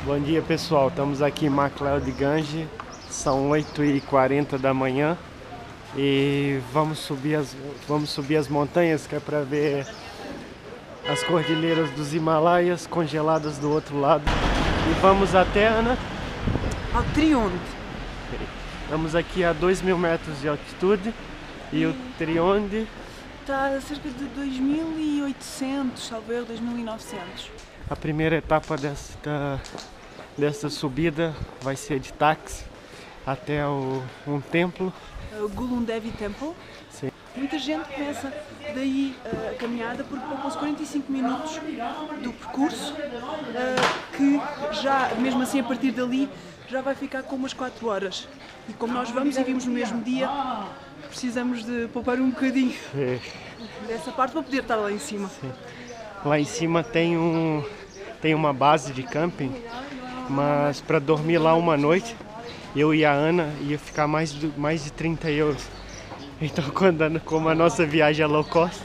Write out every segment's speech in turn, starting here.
Bom dia pessoal, estamos aqui em MacLeod Gange, são 8h40 da manhã e vamos subir as montanhas, que é para ver as cordilheiras dos Himalaias congeladas do outro lado. E vamos até, Ana? Ao Trionde. Estamos aqui a 2.000 metros de altitude e o Trionde está a cerca de 2.800, talvez 2.900. A primeira etapa dessa subida vai ser de táxi até um templo. O Gulundevi Temple. Sim. Muita gente começa daí a caminhada porque poupam-se 45 minutos do percurso, que já, mesmo assim, a partir dali, já vai ficar com umas 4 horas. E como nós vamos e vimos no mesmo dia, precisamos de poupar um bocadinho dessa parte para poder estar lá em cima. Sim. Lá em cima tem uma base de camping, mas para dormir lá uma noite, eu e a Ana ia ficar mais de 30 euros. Então, como a nossa viagem é low cost,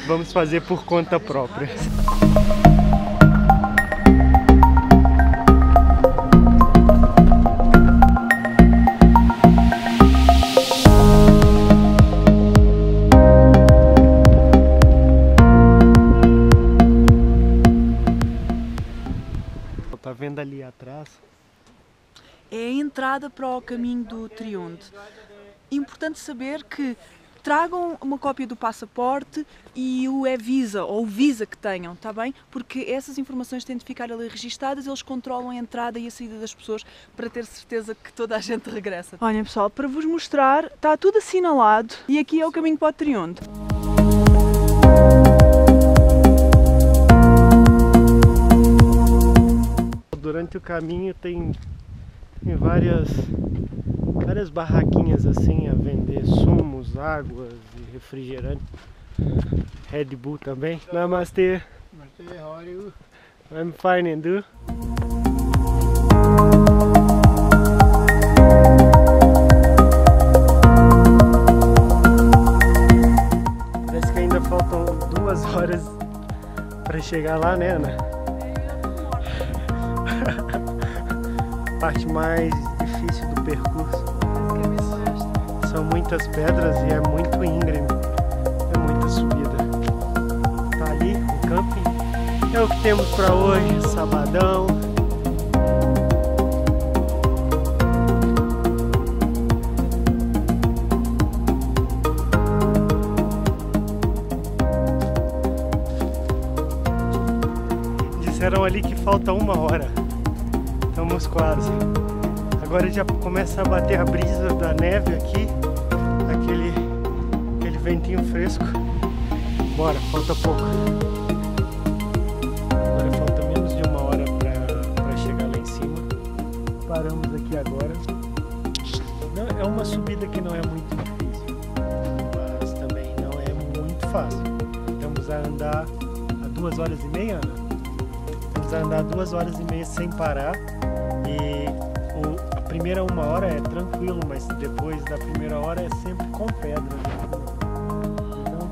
vamos fazer por conta própria. Tá vendo ali atrás? É a entrada para o caminho do Trionde. Importante saber que tragam uma cópia do passaporte e o e-visa, ou o visa que tenham, está bem? Porque essas informações têm de ficar ali registadas, eles controlam a entrada e a saída das pessoas para ter certeza que toda a gente regressa. Olhem pessoal, para vos mostrar, está tudo assinalado e aqui é o caminho para o Trionde. Durante o caminho tem várias barraquinhas assim a vender sumos, águas e refrigerante. Red Bull também. Namaste. Namaste, how are you? I'm fine, and you? Parece que ainda faltam 2 horas para chegar lá, né, Ana? Parte mais difícil do percurso. São muitas pedras e é muito íngreme, é muita subida. Tá ali o camping. É o que temos para hoje, sabadão. Disseram ali que falta 1 hora. Estamos quase. Agora já começa a bater a brisa da neve aqui, aquele ventinho fresco. Bora, falta pouco. Agora falta menos de 1 hora para chegar lá em cima. Paramos aqui agora. Não, é uma subida que não é muito difícil, mas também não é muito fácil. Estamos a andar a 2h30, Ana? Estamos a andar 2h30 sem parar. E a primeira 1 hora é tranquilo, mas depois da primeira hora é sempre com pedra. Então,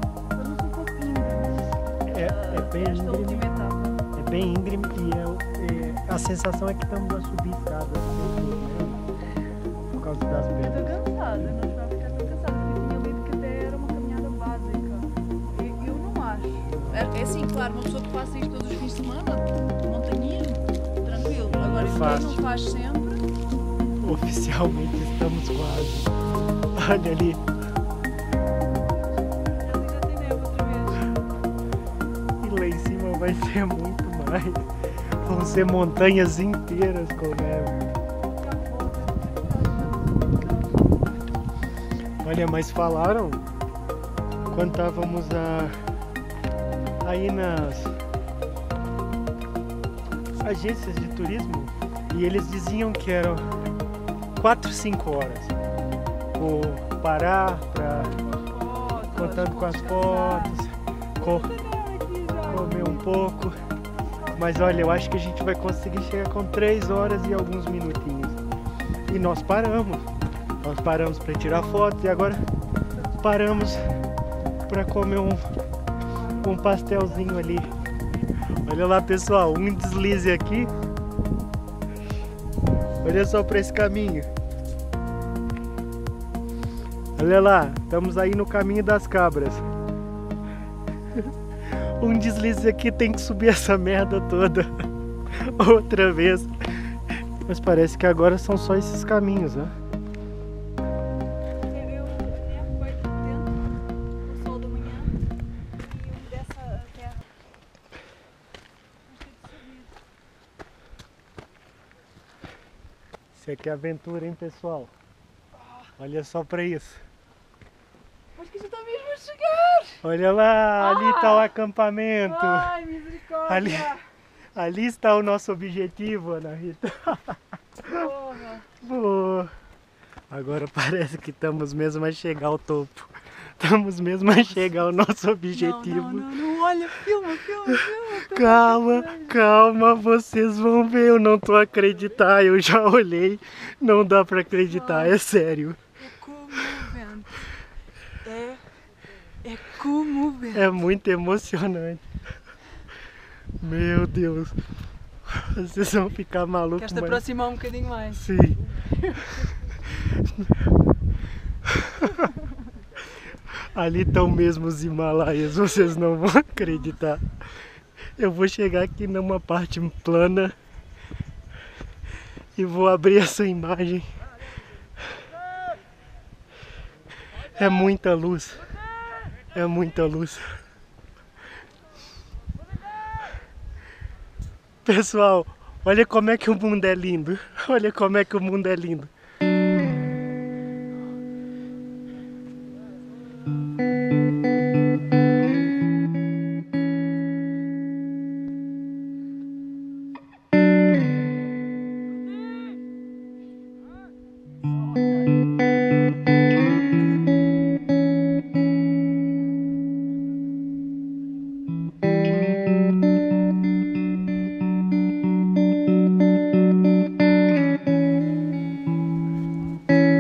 é bem íngreme e a sensação é que estamos a subir escada por causa das pedras. Eu estou cansada, nós vamos ficar tão cansadas, porque eu tinha lido que até era uma caminhada básica. Eu não acho. É assim, claro, uma pessoa que faça isto todos os fins de semana, montanhismo, tranquilo. Agora, quem não faz sempre. Oficialmente estamos quase. Olha ali. Já tem neve outra vez. E lá em cima vai ser muito mais. Vão ser montanhas inteiras com neve. Olha, mas falaram quando estávamos aí nas agências de turismo e eles diziam que eram 4, 5 horas por parar, contando com as fotos, comer um pouco. Mas olha, eu acho que a gente vai conseguir chegar com 3 horas e alguns minutinhos. E nós paramos para tirar fotos e agora paramos para comer um pastelzinho ali. Olha lá pessoal, um deslize aqui Olha só para esse caminho. Olha lá, estamos aí no caminho das cabras. Um deslize aqui, tem que subir essa merda toda outra vez. Mas parece que agora são só esses caminhos, né? Eu vai por dentro, o sol da manhã, e dessa terra. Isso aqui é aventura, hein, pessoal? Olha só pra isso. Acho que já está mesmo a chegar! Olha lá, ali está o acampamento. Ai, misericórdia! Ali está o nosso objetivo, Ana Rita. Porra! Boa. Agora parece que estamos mesmo a chegar ao topo. Estamos mesmo a chegar ao nosso objetivo. Não, olha, filma. Calma, vocês vão ver, eu não tô a acreditar, eu já olhei, não dá pra acreditar, é sério. É comovente. É muito emocionante. Meu Deus, vocês vão ficar malucos. Queres te aproximar um bocadinho mais? Sim. Ali estão mesmo os Himalaias, vocês não vão acreditar. Eu vou chegar aqui numa parte plana e vou abrir essa imagem. É muita luz. É muita luz. Pessoal, olha como é que o mundo é lindo. Olha como é que o mundo é lindo.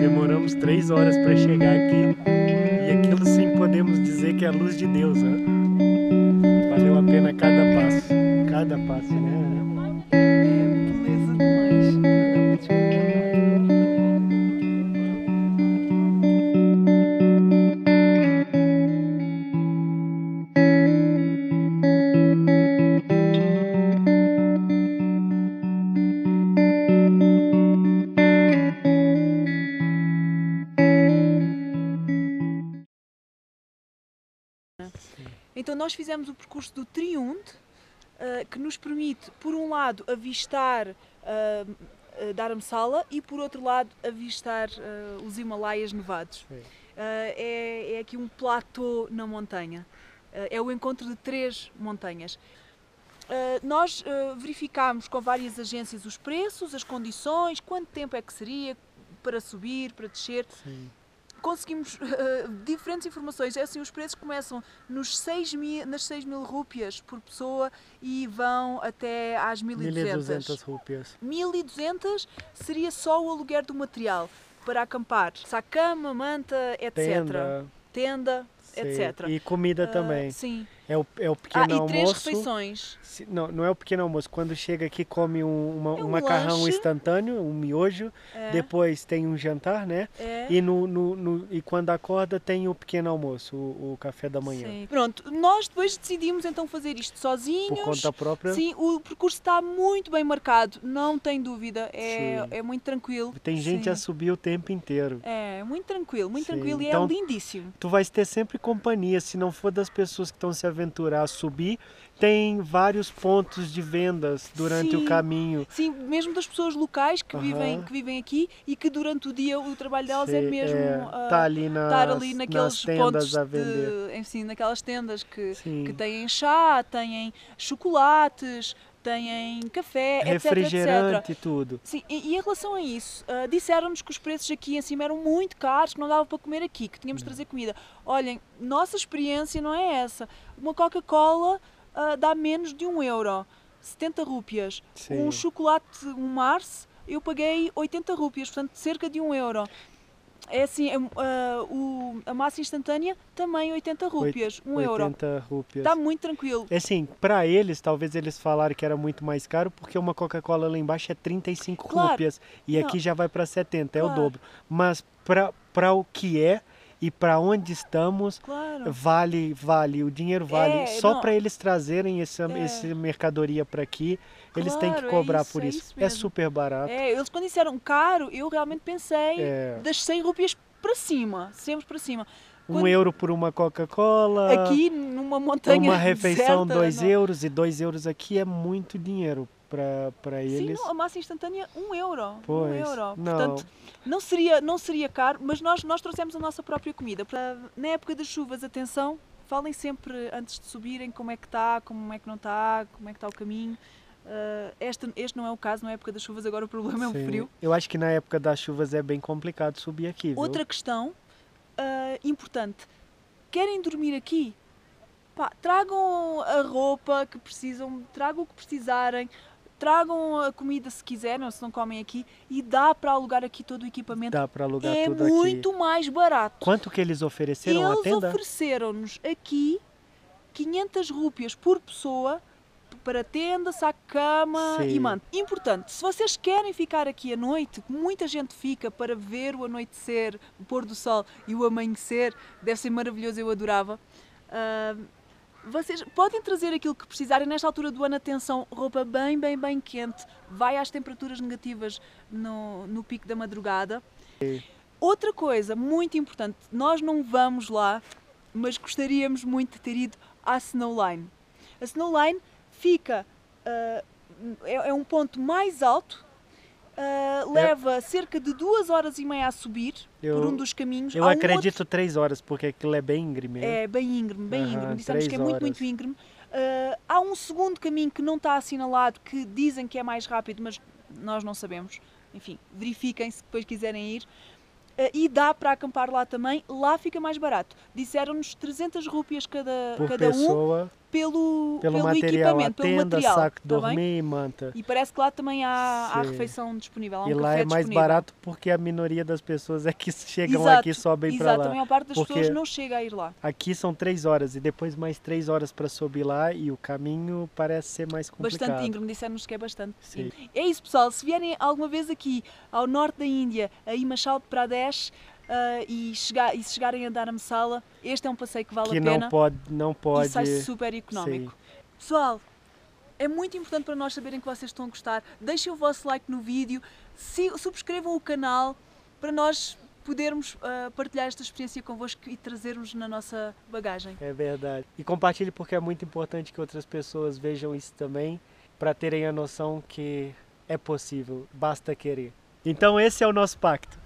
Demoramos 3 horas para chegar aqui e aquilo sim podemos dizer que é a luz de Deus, né? Valeu a pena cada passo, né? É beleza demais. Então nós fizemos o percurso do Triunde, que nos permite, por um lado, avistar Dharamsala e, por outro lado, avistar os Himalaias nevados. É aqui um platô na montanha. É o encontro de 3 montanhas. Nós verificámos com várias agências os preços, as condições, quanto tempo é que seria para subir, para descer. Sim. Conseguimos diferentes informações. É assim, os preços começam nas 6.000 rúpias por pessoa e vão até às 1.200 rúpias. 1.200 seria só o aluguer do material para acampar. Cama, manta, etc. Tenda, etc. E comida também. Sim. É o pequeno almoço. E 3 refeições. Não é o pequeno almoço. Quando chega aqui come um macarrão lanche instantâneo, um miojo. Depois tem um jantar, né? E quando acorda tem o pequeno almoço, o café da manhã. Sim. Pronto, nós depois decidimos então fazer isto sozinhos. Por conta própria? Sim, o percurso está muito bem marcado, não tem dúvida. É muito tranquilo. Tem gente a subir o tempo inteiro. É, muito tranquilo e então, é lindíssimo. Tu vais ter sempre companhia, se não for das pessoas que estão se aventurar a subir, tem vários pontos de vendas durante o caminho. Sim, mesmo das pessoas locais que vivem aqui e que durante o dia o trabalho delas é mesmo estar ali naqueles tendas pontos a vender. Naquelas tendas que têm chá, têm chocolates, têm café, refrigerante, etc. tudo. Sim, e em relação a isso, disseram-nos que os preços aqui em cima eram muito caros, que não dava para comer aqui, que tínhamos de trazer comida. Olhem, nossa experiência não é essa. Uma Coca-Cola dá menos de 1 euro, 70 rúpias. Um chocolate, um Mars, eu paguei 80 rúpias, portanto cerca de 1 euro. É assim, a massa instantânea também 80 rúpias, 1 euro. 80 rúpias. Está muito tranquilo. É assim, para eles, talvez eles falaram que era muito mais caro, porque uma Coca-Cola lá embaixo é 35 Claro. rúpias e Não. aqui já vai para 70, é o Claro. dobro. Mas para o que é e para onde estamos, Claro. vale, o dinheiro vale. É, Só não. para eles trazerem essa mercadoria para aqui, eles têm que Claro, é cobrar isso, por é isso. isso É mesmo. super barato. Eles quando disseram caro, eu realmente pensei É. das 100 rúpias para cima, sempre para cima. 1 euro por uma Coca-Cola. Aqui numa montanha Uma refeição, deserta, 2 não. euros, e 2 euros aqui é muito dinheiro para Sim, eles. não, a massa instantânea 1 euro. Pois, 1 euro. não. Portanto, não seria caro, mas nós trouxemos a nossa própria comida. Na época das chuvas, atenção, falem sempre antes de subirem como é que está, como é que não está, como é que está o caminho. Este não é o caso, na época das chuvas, agora o problema é o Sim. frio. Eu acho que na época das chuvas é bem complicado subir aqui, viu? Outra questão importante, querem dormir aqui? Pá, tragam a roupa que precisam, tragam o que precisarem, tragam a comida se quiserem ou se não comem aqui, e dá para alugar aqui todo o equipamento. Dá para alugar É tudo muito aqui. mais barato. Quanto que eles ofereceram a Eles tenda? ofereceram-nos aqui 500 rúpias por pessoa para tenda, saco de cama Sim. e manta. Importante, se vocês querem ficar aqui à noite, muita gente fica para ver o anoitecer, o pôr do sol e o amanhecer, deve ser maravilhoso, eu adorava. Vocês podem trazer aquilo que precisarem. Nesta altura do ano, atenção, roupa bem quente, vai às temperaturas negativas no pico da madrugada. Outra coisa muito importante, nós não vamos lá, mas gostaríamos muito de ter ido à Snowline. A Snowline fica, é um ponto mais alto, leva cerca de 2h30 a subir por um dos caminhos. Eu acredito 3 horas, porque aquilo é bem íngreme. É bem íngreme, bem íngreme. Dissemos que é 3 muito horas. íngreme. Há um segundo caminho que não está assinalado, que dizem que é mais rápido, mas nós não sabemos. Enfim, verifiquem se depois quiserem ir. E dá para acampar lá também, lá fica mais barato. Disseram-nos 300 rúpias cada pessoa, pelo material, equipamento, a tenda, pelo material. saco de tá bem? dormir e manta. E parece que lá também há Sim. refeição disponível, há um E lá café é mais disponível. barato porque a minoria das pessoas é que chegam Exato, aqui e sobem para exato, lá. a maior parte das Porque pessoas não chega a ir lá. Aqui são 3 horas e depois mais 3 horas para subir lá, e o caminho parece ser mais complicado. Bastante íngreme, disseram-nos que é bastante Sim. íngreme. É isso, pessoal, se vierem alguma vez aqui ao norte da Índia, a Himachal Pradesh, e se chegarem a Dharamsala, este é um passeio que vale Que a pena não pode. e sai super económico. Sim. Pessoal, é muito importante para nós saberem que vocês estão a gostar. Deixem o vosso like no vídeo, subscrevam o canal para nós podermos partilhar esta experiência convosco e trazermos na nossa bagagem. É verdade. E compartilhe, porque é muito importante que outras pessoas vejam isso também, para terem a noção que é possível, basta querer. Então esse é o nosso pacto.